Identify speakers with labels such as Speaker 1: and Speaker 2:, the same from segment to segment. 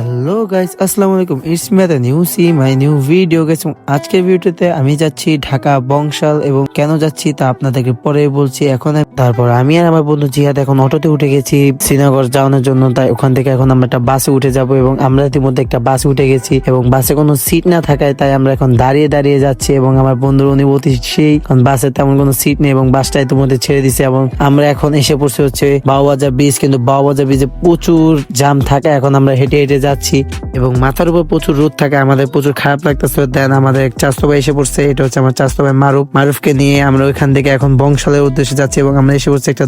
Speaker 1: Hello guys, আসসালামু আলাইকুম। It's me the new see my new video guys. আজকের ভিডিওতে আমি যাচ্ছি ঢাকা বংশাল, এবং কেন যাচ্ছি তা আপনাদেরকে পরে বলছি। তারপর আমি আর আমার বন্ধু জিহাদ এখন অটোতে উঠে গেছি শ্রীনগর যাওয়ানোর জন্য। তাই ওখান থেকে এখন আমরা একটা বাসে উঠে যাব, এবং আমরা ইতিমধ্যে একটা বাসে উঠে গেছি এবং বাসে কোনো সিট না থাকায় তাই আমরা এখন দাঁড়িয়ে দাঁড়িয়ে যাচ্ছি। এবং আমার বন্ধুর অনুভূতি সেই, কারণ বাসে তেমন কোনো সিট নেই এবং বাসটা ইতিমধ্যে ছেড়ে দিছে। এবং আমরা এখন এসে পড়ছি হচ্ছে বাউবাজার ব্রিজ, কিন্তু বাউবাজার ব্রিজে প্রচুর জাম থাকে। এখন আমরা হেঁটে হেঁটে যাচ্ছি এবং মাথার উপর প্রচুর রোদ থাকে, আমাদের প্রচুর খারাপ লাগতেছে। দেন আমাদের এক চাচাতো ভাই এসে পড়ছে, এটা হচ্ছে আমার চাচাতো ভাই মারুফকে নিয়ে আমরা ওইখান থেকে এখন বংশালের উদ্দেশ্যে যাচ্ছি। এবং আমরা এসে পড়ছি একটা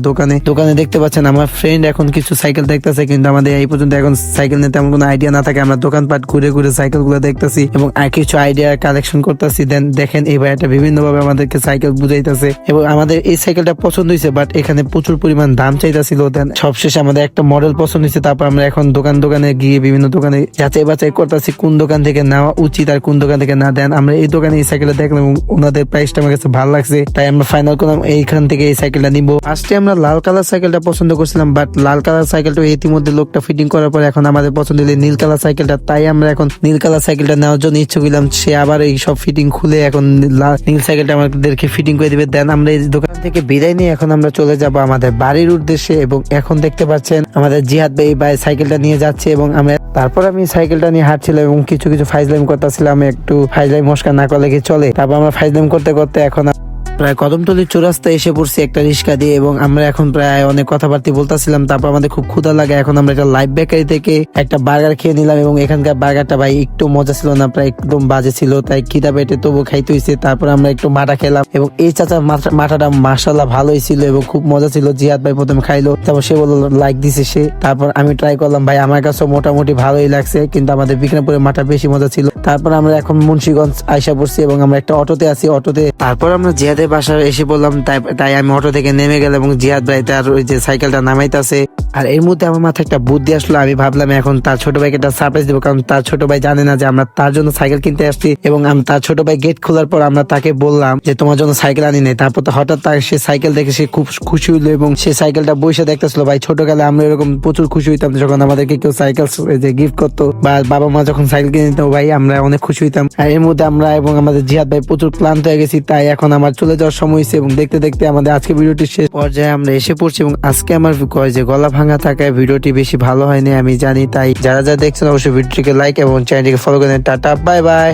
Speaker 1: দোকানে দেখতে পাচ্ছেন আমার ফ্রেন্ড এখন কিছু সাইকেল দেখতেছে, কিন্তু আমাদের এই পর্যন্ত এখন সাইকেল নিয়ে তেমন কোনো আইডিয়া না থাকে। আমরা দোকানপাট ঘুরে ঘুরে সাইকেল গুলো দেখতেছি এবং আর কিছু আইডিয়া কালেকশন করতেছি। দেন দেখেন এই ভাইটা বিভিন্ন ভাবে আমাদেরকে সাইকেল বুঝাইতেছে এবং আমাদের এই সাইকেলটা পছন্দ হয়েছে, বাট এখানে প্রচুর পরিমাণ দাম চাইতেছিল। দেন সবশেষে আমাদের একটা মডেল পছন্দ হয়েছে। তারপর আমরা এখন দোকানে গিয়ে বিভিন্ন দোকানে যাচাই বাছাই করতেছি কোন দোকান থেকে নেওয়া উচিত আর কোন দোকান থেকে না। দেন আমরা এই দোকানে এই সাইকেলটা দেখলাম এবং ওনাদের প্রাইসটা আমার কাছে ভালো লাগছে, তাই আমরা ফাইনাল করলাম এইখান থেকে এই সাইকেলটা নিবো। ফার্স্টে আমরা লাল কালার সাইকেলটা পছন্দ করছিলাম, বাট লাল কালার সাইকেলটা ইতিমধ্যে লোকটা ফিটিং করার পর এখন আমাদের পছন্দ হলো নীল কালার সাইকেলটা, তাই আমরা এখন নীল কালার সাইকেলটা নেওয়ার জন্য ইচ্ছুক হলাম। সে আবার এই সব ফিটিং খুলে এখন নীল সাইকেলটা আমাদেরকে ফিটিং করে দিবে। দেন আমরা এই দোকান থেকে বিদায় নিয়ে এখন আমরা চলে যাব আমাদের বাড়ির উদ্দেশ্যে। এবং এখন দেখতে পাচ্ছেন আমাদের জিহাদ ভাই সাইকেলটা নিয়ে যাচ্ছে এবং তারপর আমি সাইকেলটা নিয়ে হাঁটছিলাম এবং কিছু ফাইজলাম করতেছিলাম। একটু ফাইজলাম মস্কা না করলে কি চলে। তারপর আমরা ফাইজলাম করতে করতে এখন প্রায় কদমতলী চৌরাস্তায় এসে পড়ছি একটা রিক্সা দিয়ে, এবং আমরা এখন প্রায় অনেক কথাবার্তা বলতেছিলাম। তারপর আমাদের খুব ক্ষুধা লাগে, এখন আমরা একটা লাইভ বেকারি থেকে একটা বার্গার খেয়ে নিলাম এবং এখানকার বার্গারটা ভাই একটু মজা ছিল না, প্রায় একদম বাজে ছিল, তাই খিদা পেটে তবু খাইতে হয়েছে। তারপর আমরা একটু মাঠা খেলাম এবং এই চাচার মাঠাটা মাশাআল্লাহ ভালোই ছিল এবং খুব মজা ছিল। জিহাদ ভাই প্রথমে খাইলো, তারপর সে বললো লাইক দিছে সে। তারপর আমি ট্রাই করলাম, ভাই আমার কাছে মোটামুটি ভালোই লাগছে, কিন্তু আমাদের বিক্রমপুরের মাঠা বেশি মজা ছিল। তারপর আমরা এখন মুন্সিগঞ্জ আইসা পড়ছি এবং আমরা একটা অটোতে আছি। তারপর আমরা জিহাদের বাসায় এসে বললাম, তাই আমি অটো থেকে নেমে গেলাম এবং জিহাদ ভাই তার ওই যে সাইকেলটা নামাইতেছে। আর এর মধ্যে আমার মাথায় একটা বুদ্ধি আসলো, আমি ভাবলাম এখন তার ছোট ভাইকে একটা সারপ্রাইজ দেবো, কারণ তার ছোট ভাই জানে না যে আমরা তার জন্য সাইকেল কিনতে আসছি। এবং তার ছোট ভাই গেট খোলার পর আমরা তাকে বললাম যে তোমার জন্য সাইকেল আনি নাই। তারপর তো হঠাৎ সে সাইকেল দেখে সে খুব খুশি হইলো এবং সে সাইকেলটা বসে দেখতেছিল। ভাই ছোটকালে আমরা এরকম প্রচুর খুশি হইতাম যখন আমাদেরকে কেউ সাইকেল যে গিফট করতো, বা বাবা মা যখন সাইকেল কিনে দিত, ভাই আমরা অনেক খুশি হইতাম। আর এর মধ্যে আমরা এবং আমাদের জিহাদ ভাই প্রচুর ক্লান্ত হয়ে গেছি, তাই এখন আমার চলে যাওয়ার সময় হয়েছে। এবং দেখতে দেখতে আমাদের আজকে ভিডিওটি শেষ পর্যায়ে আমরা এসে পড়ছি। এবং আজকে আমার যে গলা ভাঙা থাকায় ভিডিওটি বেশি ভালো হয়নি আমি জানি, তাই যারা দেখছেন অবশ্যই ভিডিওটিকে লাইক এবং চ্যানেলটিকে ফলো করেন। Tata, bye bye.